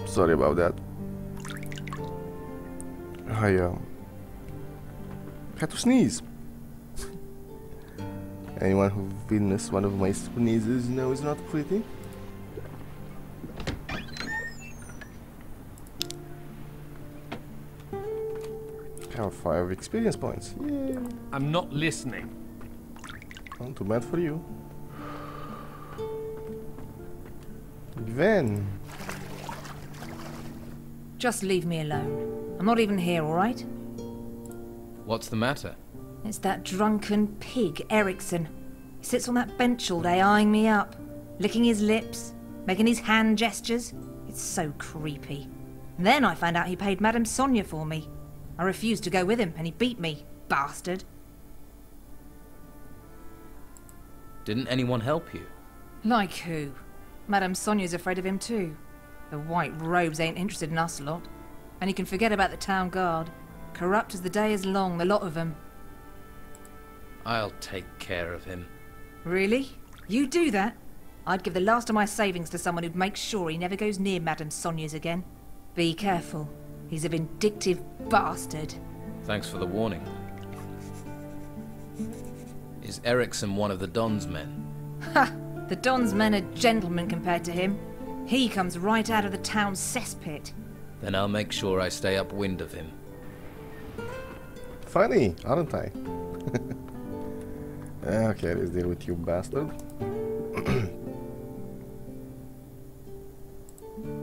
Sorry about that. I had to sneeze. Anyone who witnessed one of my sneezes knows it's not pretty. Have 5 experience points. Yay. I'm not listening. Not too bad for you. Then. Just leave me alone. I'm not even here, alright? What's the matter? It's that drunken pig, Eriksson. He sits on that bench all day eyeing me up, licking his lips, making his hand gestures. It's so creepy. Then I found out he paid Madame Sonia for me. I refused to go with him and he beat me, bastard. Didn't anyone help you? Like who? Madame Sonia's afraid of him too. The white robes ain't interested in us lot. And you can forget about the town guard. Corrupt as the day is long, the lot of them. I'll take care of him. Really? You do that? I'd give the last of my savings to someone who'd make sure he never goes near Madame Sonia's again. Be careful. He's a vindictive bastard. Thanks for the warning. Is Eriksson one of the Don's men? Ha! The Don's men are gentlemen compared to him. He comes right out of the town's cesspit. Then I'll make sure I stay upwind of him. Funny, aren't I? Okay, let's deal with you, bastard.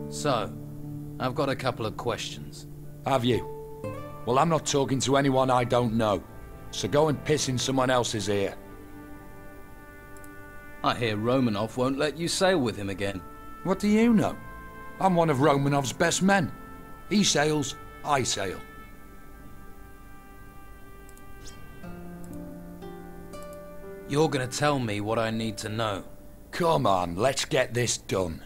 So, I've got a couple of questions. Have you? Well, I'm not talking to anyone I don't know. So go and piss in someone else's ear. I hear Romanov won't let you sail with him again. What do you know? I'm one of Romanov's best men. He sails, I sail. You're gonna tell me what I need to know. Come on, let's get this done.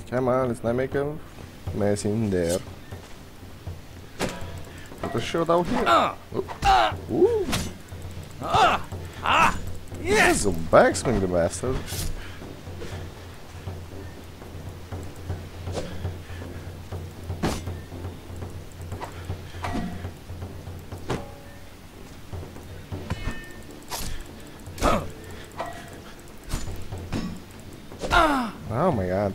Come on, let's not make a mess in there. Put a shirt out here. Ooh. He's a backswing, the bastard. Oh my god.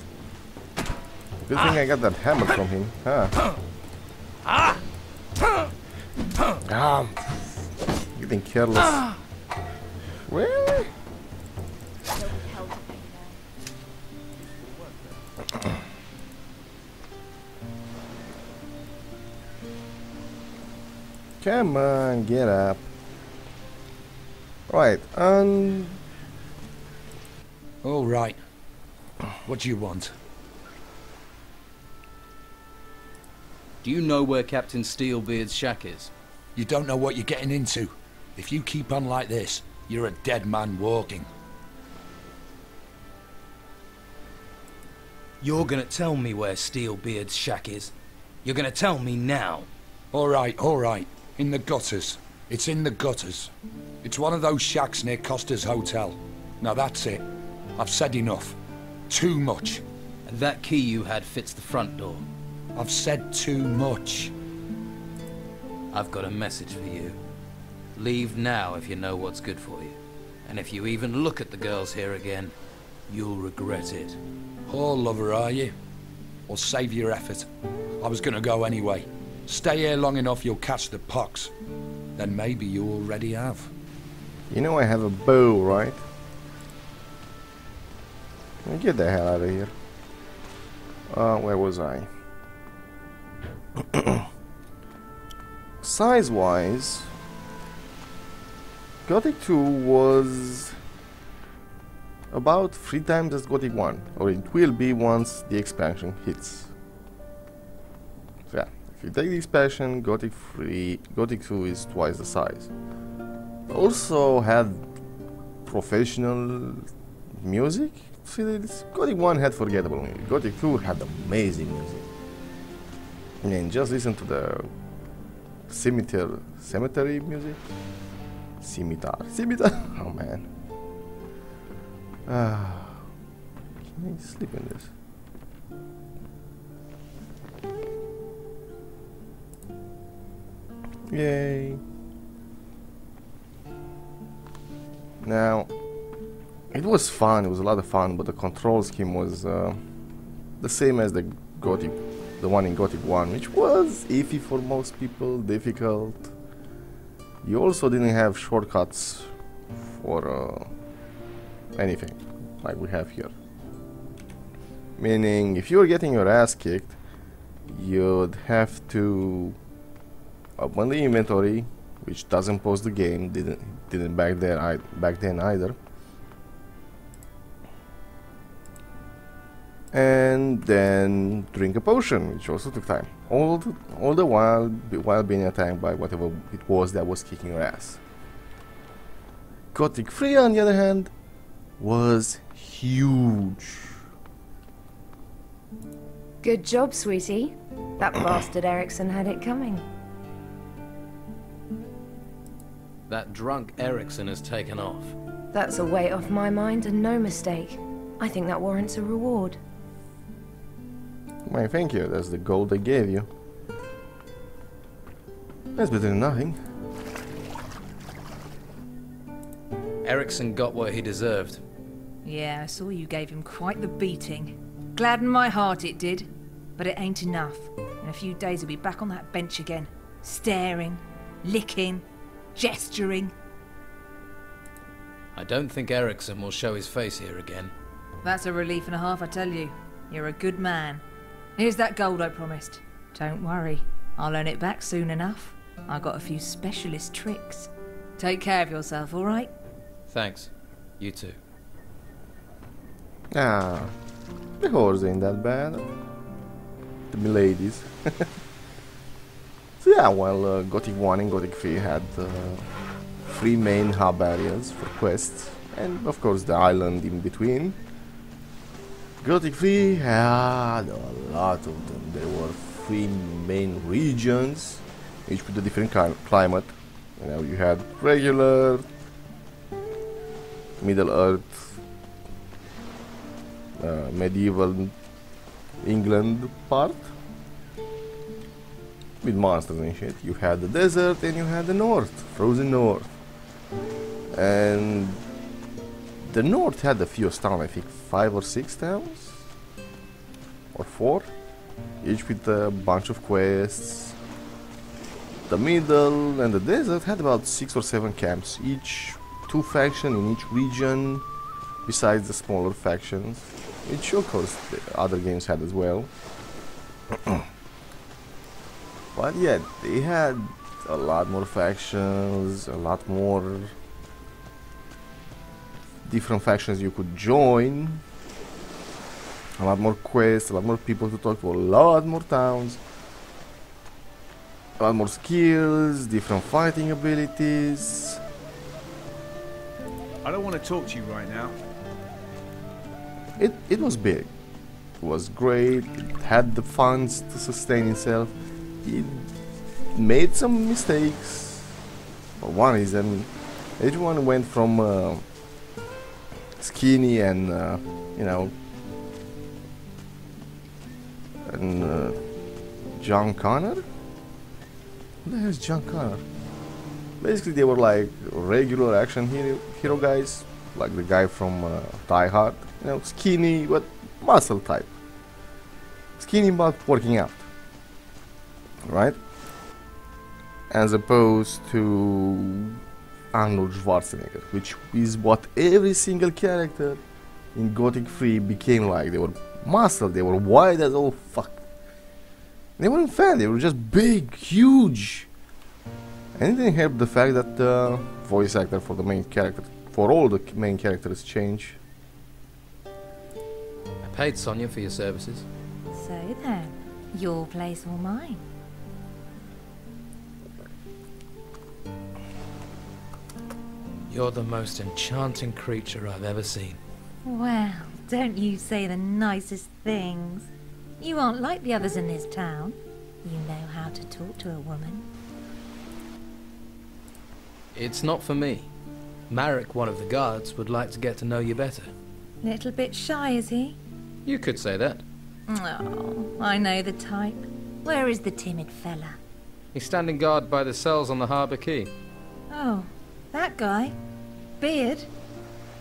Good thing I got that hammer from him. Huh. Getting careless. Really? Come on, get up. Right, All right. What do you want? Do you know where Captain Steelbeard's shack is? You don't know what you're getting into. If you keep on like this, you're a dead man walking. You're gonna tell me where Steelbeard's shack is. You're gonna tell me now. All right. In the gutters. It's in the gutters. It's one of those shacks near Costa's Hotel. Now that's it. I've said enough. Too much. And that key you had fits the front door. I've said too much. I've got a message for you. Leave now if you know what's good for you. And if you even look at the girls here again, you'll regret it. Whore lover, are you? Well, save your effort. I was gonna go anyway. Stay here long enough, you'll catch the pox. Then maybe you already have. you know I have a bow, right? Get the hell out of here. Where was I? Size-wise, Gothic 2 was about 3 times as Gothic 1, or it will be once the expansion hits. So yeah, if you take the expansion, Gothic 2 is twice the size. Also had professional music. See, Gothic 1 had forgettable music. Gothic 2 had amazing music. I mean, just listen to the cemetery music. Scimitar. Oh man. Can I sleep in this? Yay. Now, it was fun, it was a lot of fun, but the control scheme was the same as the one in Gothic 1, which was iffy for most people, difficult. You also didn't have shortcuts for anything, like we have here. Meaning, if you were getting your ass kicked, you'd have to open the inventory, which doesn't pause the game, didn't back then either. And then drink a potion, which also took time. All the while being attacked by whatever it was that was kicking your ass. Gothic 3, on the other hand, was huge. Good job, sweetie. That bastard Erickson had it coming. That drunk Erickson has taken off. That's a weight off my mind and no mistake. I think that warrants a reward. Why, thank you. That's the gold I gave you. That's better than nothing. Erickson got what he deserved. Yeah, I saw you gave him quite the beating. Gladdened my heart it did, but it ain't enough. In a few days he'll be back on that bench again, staring, licking, gesturing. I don't think Erickson will show his face here again. That's a relief and a half, I tell you. You're a good man. Here's that gold I promised. Don't worry, I'll earn it back soon enough. I've got a few specialist tricks. Take care of yourself, all right? Thanks. You too. Ah, the horse ain't that bad. The miladies. So yeah, while Gothic 1 and Gothic 3 had 3 main hub areas for quests, and of course the island in between, Gothic 3 had a lot of them. There were 3 main regions, each with a different climate. You know, you had regular, Middle Earth, medieval England part with monsters and shit. You had the desert and you had the north, frozen north. And the north had the fewest towns, I think 5 or 6 towns, or 4, each with a bunch of quests. The middle and the desert had about 6 or 7 camps, each 2 factions in each region, besides the smaller factions, which of course the other games had as well. But yeah, they had a lot more factions, a lot more different factions you could join, a lot more quests, a lot more people to talk to, a lot more towns, a lot more skills, different fighting abilities. I don't want to talk to you right now. It was big. It was great. It had the funds to sustain itself. It made some mistakes. For one reason, everyone went from Skinny and you know, and John Connor. Who the hell is John Connor? Basically, they were like regular action hero guys, like the guy from Die Hard. You know, skinny but muscle type. Skinny but working out, right? As opposed to Arnold Schwarzenegger, which is what every single character in Gothic 3 became like. They were muscle, they were wide as all fuck. They weren't fat, they were just big, huge. And it didn't help the fact that the voice actor for the main character, for all the main characters, changed. I paid Sonia for your services. So then, your place or mine? You're the most enchanting creature I've ever seen. Well, don't you say the nicest things. You aren't like the others in this town. You know how to talk to a woman. It's not for me. Marek, one of the guards, would like to get to know you better. Little bit shy, is he? You could say that. Oh, I know the type. Where is the timid fella? He's standing guard by the cells on the harbour quay. Oh, that guy? Beard?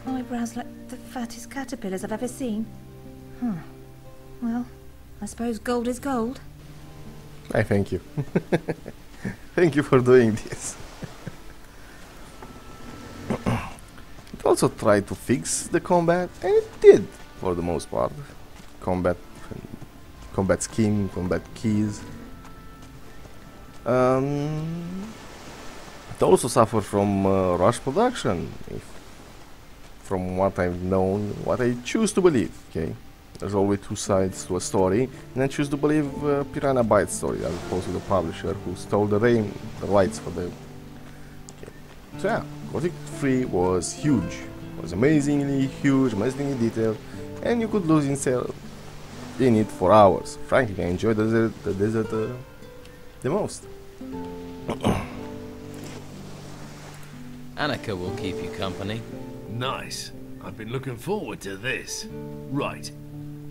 Eyebrows like the fattest caterpillars I've ever seen. Well, I suppose gold is gold. I thank you. Thank you for doing this. It also tried to fix the combat, and it did, for the most part. Combat scheme, combat keys. It also suffered from rush production, from what I've known, what I choose to believe, okay? There's always two sides to a story, and I choose to believe Piranha Bytes story, as opposed to the publisher who stole the rights for the... Okay. So yeah, Gothic 3 was huge. It was amazingly huge, amazingly detailed, and you could lose in it for hours. Frankly, I enjoyed the desert the most. Annika will keep you company. Nice. I've been looking forward to this. Right.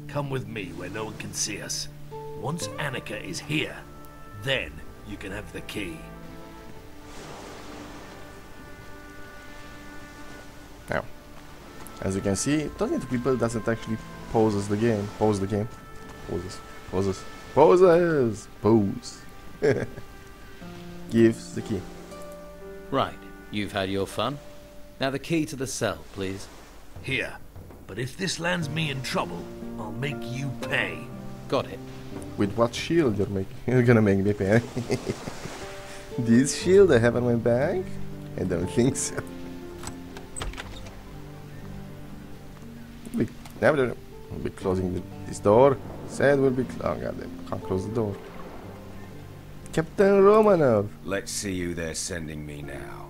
Come with me where no one can see us. Once Annika is here, then you can have the key. Now, as you can see, talking to people doesn't actually pose the game. Pose. Gives the key. Right, you've had your fun. Now the key to the cell, please. Here. But if this lands me in trouble, I'll make you pay. Got it. With what shield you're gonna make me pay? This shield I have on my back? I don't think so. We'll be closing this door. Said we'll be oh goddamn, can't close the door. Captain Romanov. Let's see who they're sending me now.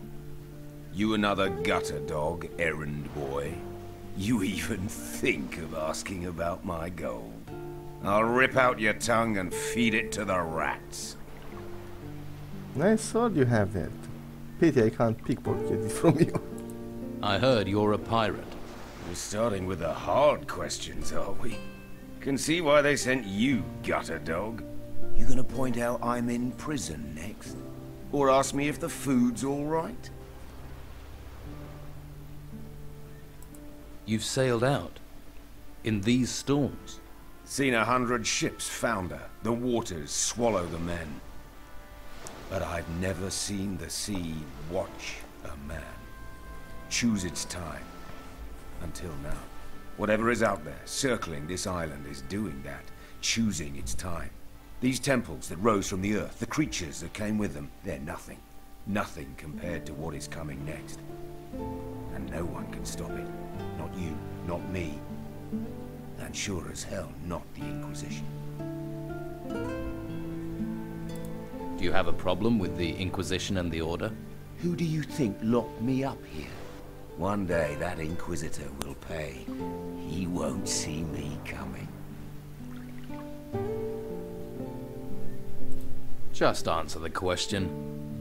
You another gutter dog, errand boy? You even think of asking about my gold? I'll rip out your tongue and feed it to the rats. Nice sword you have there. Pity I can't pickpocket it from you. I heard you're a pirate. We're starting with the hard questions, are we? Can see why they sent you, gutter dog. You gonna point out I'm in prison next? Or ask me if the food's all right? You've sailed out. In these storms. Seen 100 ships founder, the waters swallow the men. But I've never seen the sea watch a man. Choose its time. Until now. Whatever is out there, circling this island, is doing that. Choosing its time. These temples that rose from the earth, the creatures that came with them, they're nothing. Nothing compared to what is coming next. And no one can stop it. Not you, not me. And sure as hell not the Inquisition. Do you have a problem with the Inquisition and the Order? Who do you think locked me up here? One day that Inquisitor will pay. He won't see me coming. Just answer the question.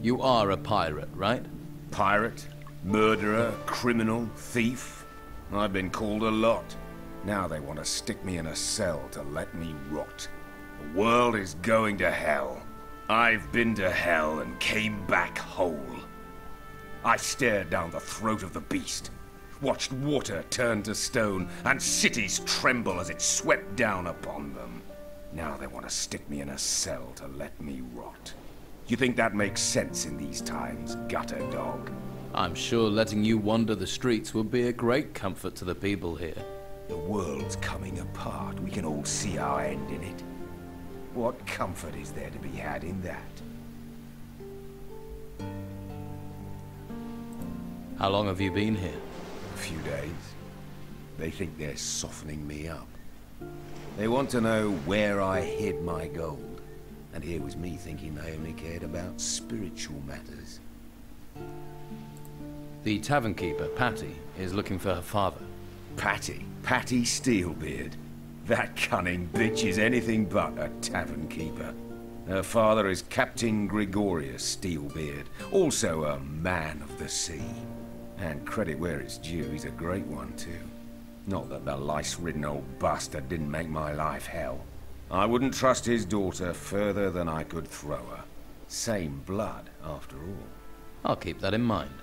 You are a pirate, right? Pirate, murderer, criminal, thief. I've been called a lot. Now they want to stick me in a cell to let me rot. The world is going to hell. I've been to hell and came back whole. I stared down the throat of the beast, watched water turn to stone, and cities tremble as it swept down upon them. Now they want to stick me in a cell to let me rot. You think that makes sense in these times, gutter dog? I'm sure letting you wander the streets would be a great comfort to the people here. The world's coming apart. We can all see our end in it. What comfort is there to be had in that? How long have you been here? A few days. They think they're softening me up. They want to know where I hid my gold. And here was me thinking they only cared about spiritual matters. The tavern keeper, Patty, is looking for her father. Patty? Patty Steelbeard? That cunning bitch is anything but a tavern keeper. Her father is Captain Gregorius Steelbeard, also a man of the sea. And credit where it's due, he's a great one too. Not that the lice-ridden old bastard didn't make my life hell. I wouldn't trust his daughter further than I could throw her. Same blood, after all. I'll keep that in mind.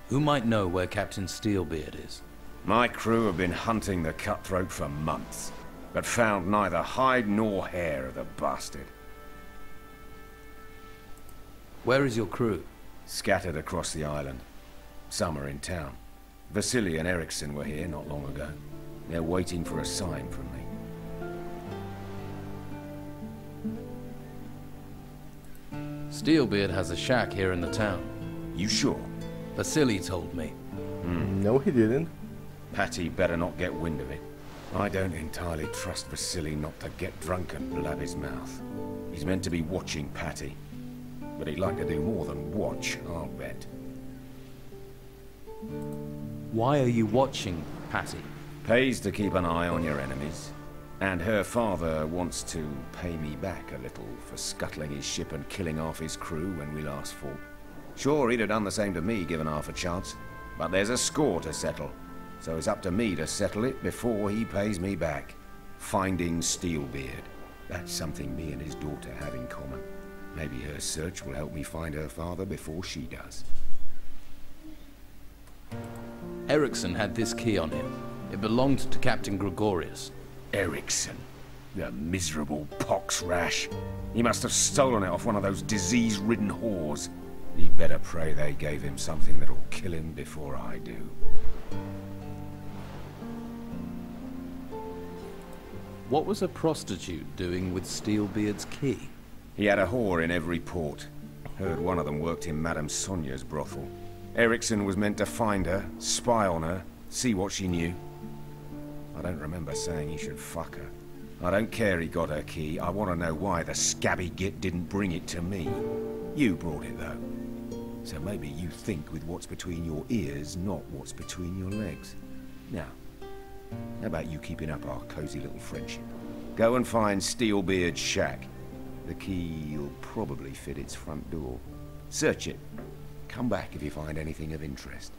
Who might know where Captain Steelbeard is? My crew have been hunting the cutthroat for months, but found neither hide nor hair of the bastard. Where is your crew? Scattered across the island. Some are in town. Vasily and Eriksson were here not long ago. They're waiting for a sign from me. Steelbeard has a shack here in the town. You sure? Vasily told me. No, he didn't. Patty better not get wind of it. I don't entirely trust Vasily not to get drunk and blab his mouth. He's meant to be watching Patty. But he'd like to do more than watch, I'll bet. Why are you watching Patty? Pays to keep an eye on your enemies. And her father wants to pay me back a little for scuttling his ship and killing half his crew when we last fought. Sure, he'd have done the same to me given half a chance. But there's a score to settle. So it's up to me to settle it before he pays me back. Finding Steelbeard. That's something me and his daughter have in common. Maybe her search will help me find her father before she does. Eriksson had this key on him. It belonged to Captain Gregorius. Eriksson. The miserable pox rash. He must have stolen it off one of those disease-ridden whores. He'd better pray they gave him something that'll kill him before I do. What was a prostitute doing with Steelbeard's key? He had a whore in every port. Heard one of them worked in Madame Sonia's brothel. Eriksson was meant to find her, spy on her, see what she knew. I don't remember saying he should fuck her. I don't care he got her key. I want to know why the scabby git didn't bring it to me. You brought it, though. So maybe you think with what's between your ears, not what's between your legs. Now, how about you keeping up our cozy little friendship? Go and find Steelbeard's shack. The key'll probably fit its front door. Search it. Come back if you find anything of interest.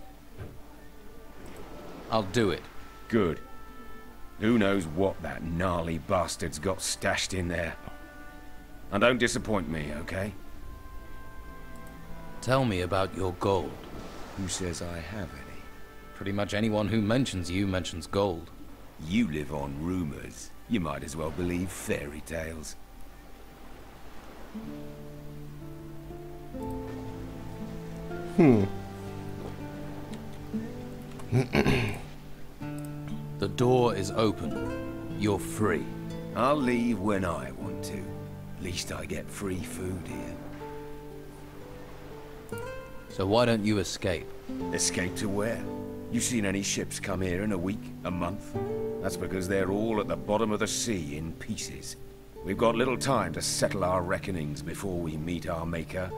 I'll do it. Good. Who knows what that gnarly bastard's got stashed in there. And don't disappoint me, okay? Tell me about your gold. Who says I have any? Pretty much anyone who mentions you mentions gold. You live on rumors. You might as well believe fairy tales. The door is open. You're free. I'll leave when I want to. At least I get free food here. So why don't you escape? Escape to where? You seen any ships come here in a week, a month? That's because they're all at the bottom of the sea in pieces. We've got little time to settle our reckonings before we meet our maker.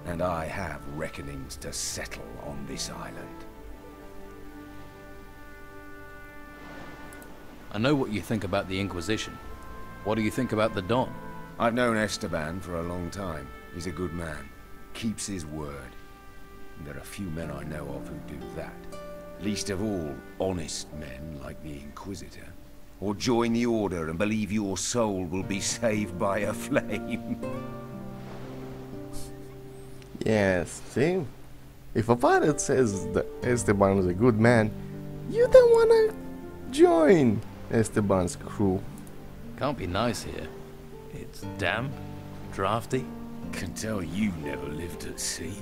And I have reckonings to settle on this island. I know what you think about the Inquisition. What do you think about the Don? I've known Esteban for a long time. He's a good man. Keeps his word. And there are few men I know of who do that. Least of all, honest men like the Inquisitor. Or join the Order and believe your soul will be saved by a flame. Yes, see? If a pirate says that Esteban is a good man, you don't wanna join Esteban's crew. Can't be nice here. It's damp, drafty. Can tell you never lived at sea.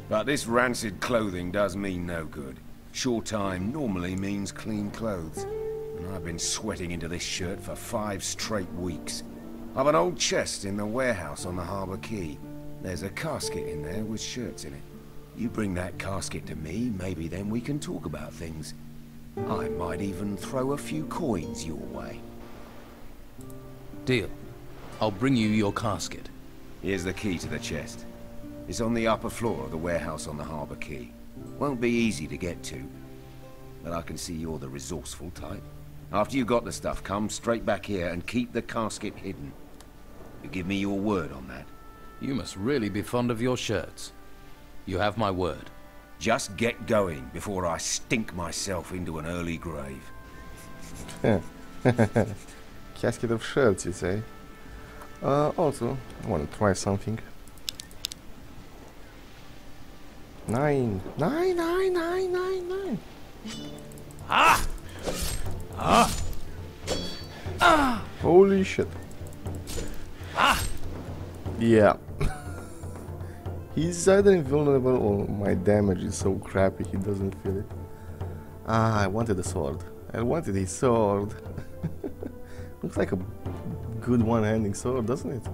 But this rancid clothing does mean no good. Short time normally means clean clothes. And I've been sweating into this shirt for 5 straight weeks. I've an old chest in the warehouse on the Harbour Quay. There's a casket in there with shirts in it. You bring that casket to me, maybe then we can talk about things. I might even throw a few coins your way. Deal. I'll bring you your casket. Here's the key to the chest. It's on the upper floor of the warehouse on the Harbour Quay. Won't be easy to get to, but I can see you're the resourceful type. After you got the stuff, come straight back here and keep the casket hidden. You give me your word on that? You must really be fond of your shirts. You have my word. Just get going before I stink myself into an early grave. Casket of shirts, you say? Also, I want to try something. 9. Holy shit. Yeah. He's either invulnerable or my damage is so crappy he doesn't feel it. Ah, I wanted a sword. I wanted his sword. Looks like a good one-handing sword, doesn't it?